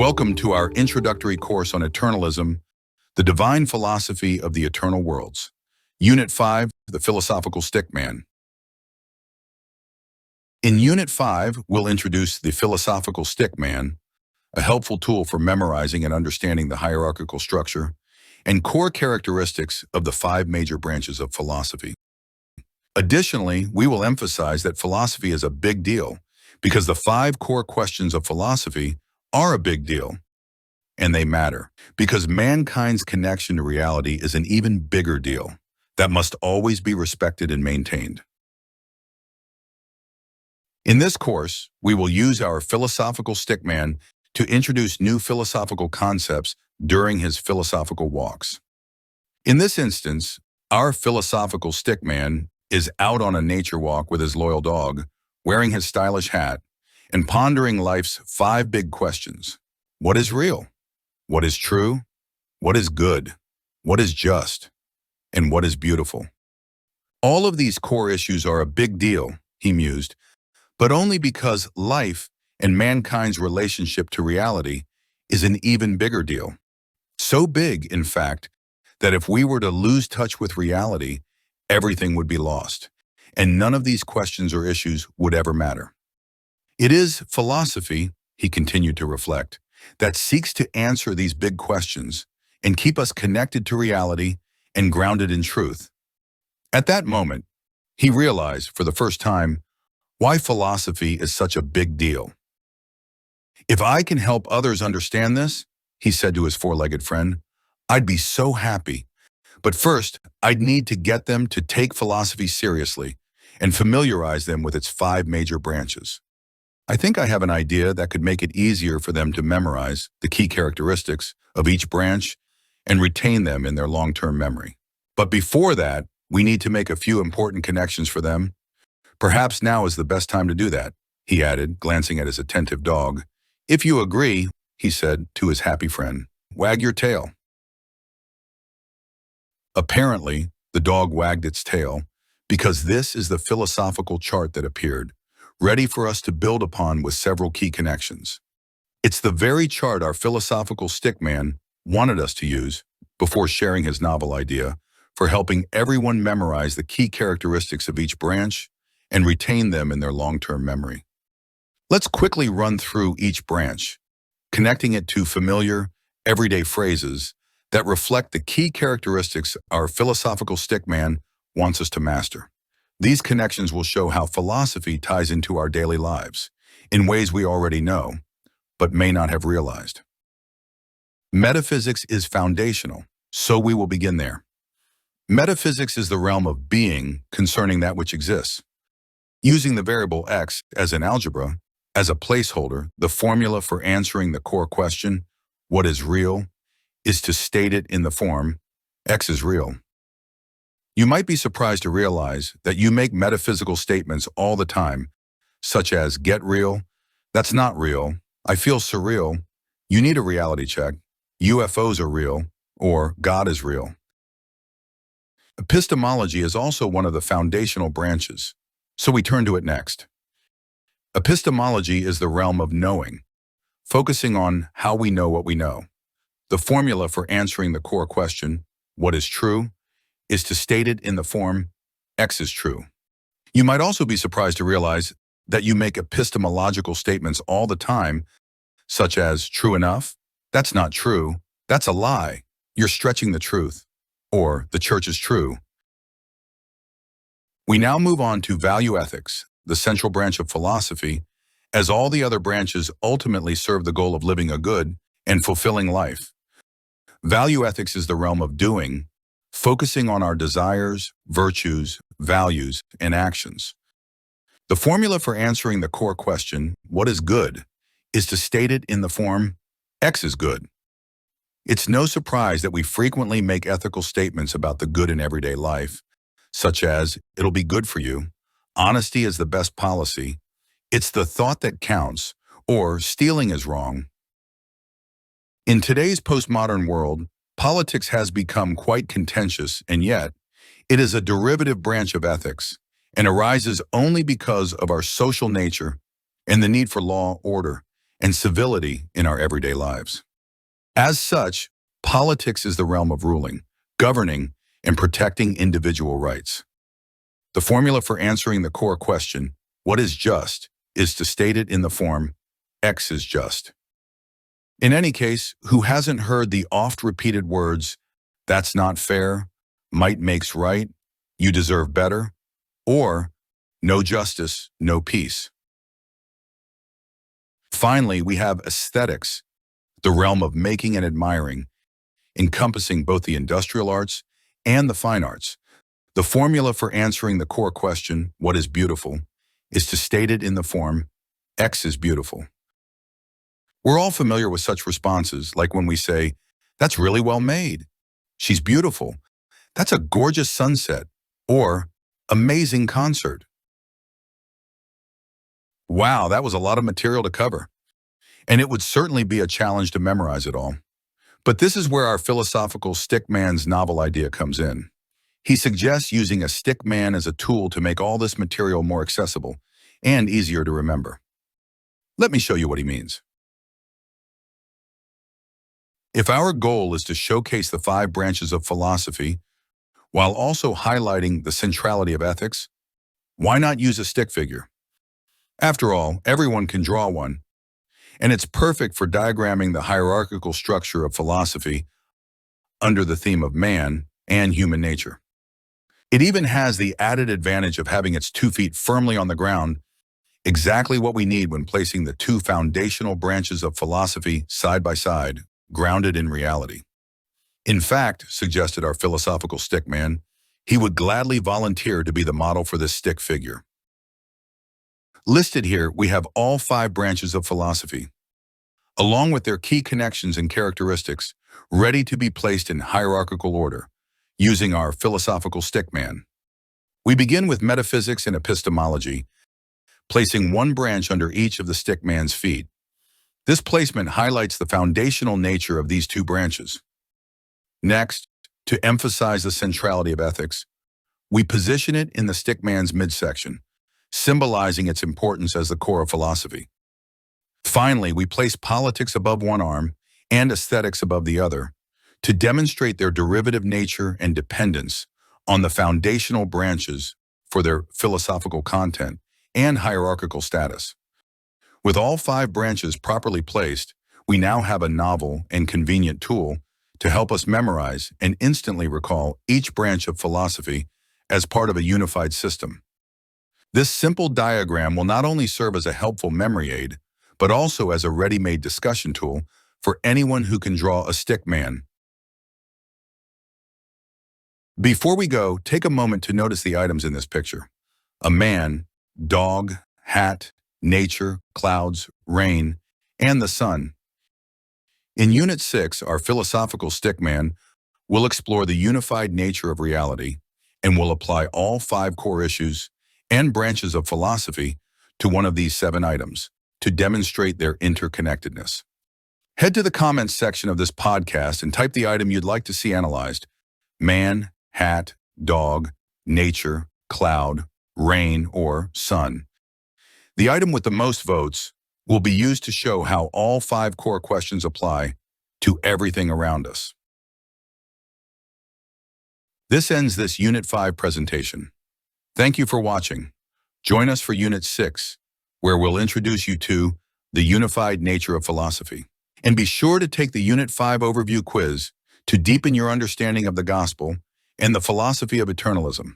Welcome to our introductory course on Eternalism, the divine philosophy of the eternal worlds. Unit 5, the philosophical stickman. In Unit 5, we'll introduce the philosophical stickman, a helpful tool for memorizing and understanding the hierarchical structure and core characteristics of the 5 major branches of philosophy. Additionally, we will emphasize that philosophy is a big deal because the 5 core questions of philosophy are a big deal, and they matter because mankind's connection to reality is an even bigger deal that must always be respected and maintained. In this course, we will use our philosophical stickman to introduce new philosophical concepts during his philosophical walks. In this instance, our philosophical stickman is out on a nature walk with his loyal dog, wearing his stylish hat, and pondering life's 5 big questions. What is real? What is true? What is good? What is just? And what is beautiful? All of these core issues are a big deal, he mused, but only because life and mankind's relationship to reality is an even bigger deal. So big, in fact, that if we were to lose touch with reality, everything would be lost, and none of these questions or issues would ever matter. It is philosophy, he continued to reflect, that seeks to answer these big questions and keep us connected to reality and grounded in truth. At that moment, he realized for the first time why philosophy is such a big deal. If I can help others understand this, he said to his 4-legged friend, I'd be so happy. But first, I'd need to get them to take philosophy seriously and familiarize them with its 5 major branches. I think I have an idea that could make it easier for them to memorize the key characteristics of each branch and retain them in their long-term memory. But before that, we need to make a few important connections for them. Perhaps now is the best time to do that, he added, glancing at his attentive dog. If you agree, he said to his happy friend, wag your tail. Apparently, the dog wagged its tail because this is the philosophical chart that appeared, ready for us to build upon with several key connections. It's the very chart our philosophical stickman wanted us to use before sharing his novel idea for helping everyone memorize the key characteristics of each branch and retain them in their long-term memory. Let's quickly run through each branch, connecting it to familiar, everyday phrases that reflect the key characteristics our philosophical stickman wants us to master. These connections will show how philosophy ties into our daily lives in ways we already know, but may not have realized. Metaphysics is foundational, so we will begin there. Metaphysics is the realm of being concerning that which exists. Using the variable x as in algebra, as a placeholder, the formula for answering the core question, what is real, is to state it in the form, x is real. You might be surprised to realize that you make metaphysical statements all the time, such as, get real, that's not real, I feel surreal, you need a reality check, UFOs are real, or God is real. Epistemology is also one of the foundational branches, so we turn to it next. Epistemology is the realm of knowing, focusing on how we know what we know. The formula for answering the core question, what is true, is to state it in the form, x is true. You might also be surprised to realize that you make epistemological statements all the time, such as, true enough, that's not true, that's a lie, you're stretching the truth, or the church is true. We now move on to value ethics, the central branch of philosophy, as all the other branches ultimately serve the goal of living a good and fulfilling life. Value ethics is the realm of doing, focusing on our desires, virtues, values, and actions. The formula for answering the core question, what is good, is to state it in the form, x is good. It's no surprise that we frequently make ethical statements about the good in everyday life, such as, it'll be good for you, honesty is the best policy, it's the thought that counts, or stealing is wrong. In today's postmodern world, politics has become quite contentious, and yet, it is a derivative branch of ethics and arises only because of our social nature and the need for law, order, and civility in our everyday lives. As such, politics is the realm of ruling, governing, and protecting individual rights. The formula for answering the core question, what is just, is to state it in the form, X is just. In any case, who hasn't heard the oft-repeated words, that's not fair, might makes right, you deserve better, or no justice, no peace. Finally, we have aesthetics, the realm of making and admiring, encompassing both the industrial arts and the fine arts. The formula for answering the core question, what is beautiful, is to state it in the form, X is beautiful. We're all familiar with such responses, like when we say, that's really well made, she's beautiful, that's a gorgeous sunset, or amazing concert. Wow, that was a lot of material to cover, and it would certainly be a challenge to memorize it all. But this is where our philosophical Stickman's novel idea comes in. He suggests using a Stickman as a tool to make all this material more accessible and easier to remember. Let me show you what he means. If our goal is to showcase the 5 branches of philosophy, while also highlighting the centrality of ethics, why not use a stick figure? After all, everyone can draw one, and it's perfect for diagramming the hierarchical structure of philosophy under the theme of man and human nature. It even has the added advantage of having its 2 feet firmly on the ground, exactly what we need when placing the 2 foundational branches of philosophy side by side, grounded in reality. In fact, suggested our philosophical stickman, he would gladly volunteer to be the model for this stick figure. Listed here, we have all 5 branches of philosophy, along with their key connections and characteristics, ready to be placed in hierarchical order, using our philosophical stickman. We begin with metaphysics and epistemology, placing one branch under each of the stickman's feet. This placement highlights the foundational nature of these 2 branches. Next, to emphasize the centrality of ethics, we position it in the stickman's midsection, symbolizing its importance as the core of philosophy. Finally, we place politics above one arm and aesthetics above the other to demonstrate their derivative nature and dependence on the foundational branches for their philosophical content and hierarchical status. With all 5 branches properly placed, we now have a novel and convenient tool to help us memorize and instantly recall each branch of philosophy as part of a unified system. This simple diagram will not only serve as a helpful memory aid, but also as a ready-made discussion tool for anyone who can draw a stickman. Before we go, take a moment to notice the items in this picture. A man, dog, hat, nature, clouds, rain, and the sun. In Unit 6, our philosophical stickman will explore the unified nature of reality and will apply all 5 core issues and branches of philosophy to one of these 7 items to demonstrate their interconnectedness. Head to the comments section of this podcast and type the item you'd like to see analyzed: man, hat, dog, nature, cloud, rain, or sun. The item with the most votes will be used to show how all 5 core questions apply to everything around us. This ends this Unit 5 presentation. Thank you for watching. Join us for Unit 6, where we'll introduce you to the unified nature of philosophy. And be sure to take the Unit 5 overview quiz to deepen your understanding of the gospel and the philosophy of eternalism.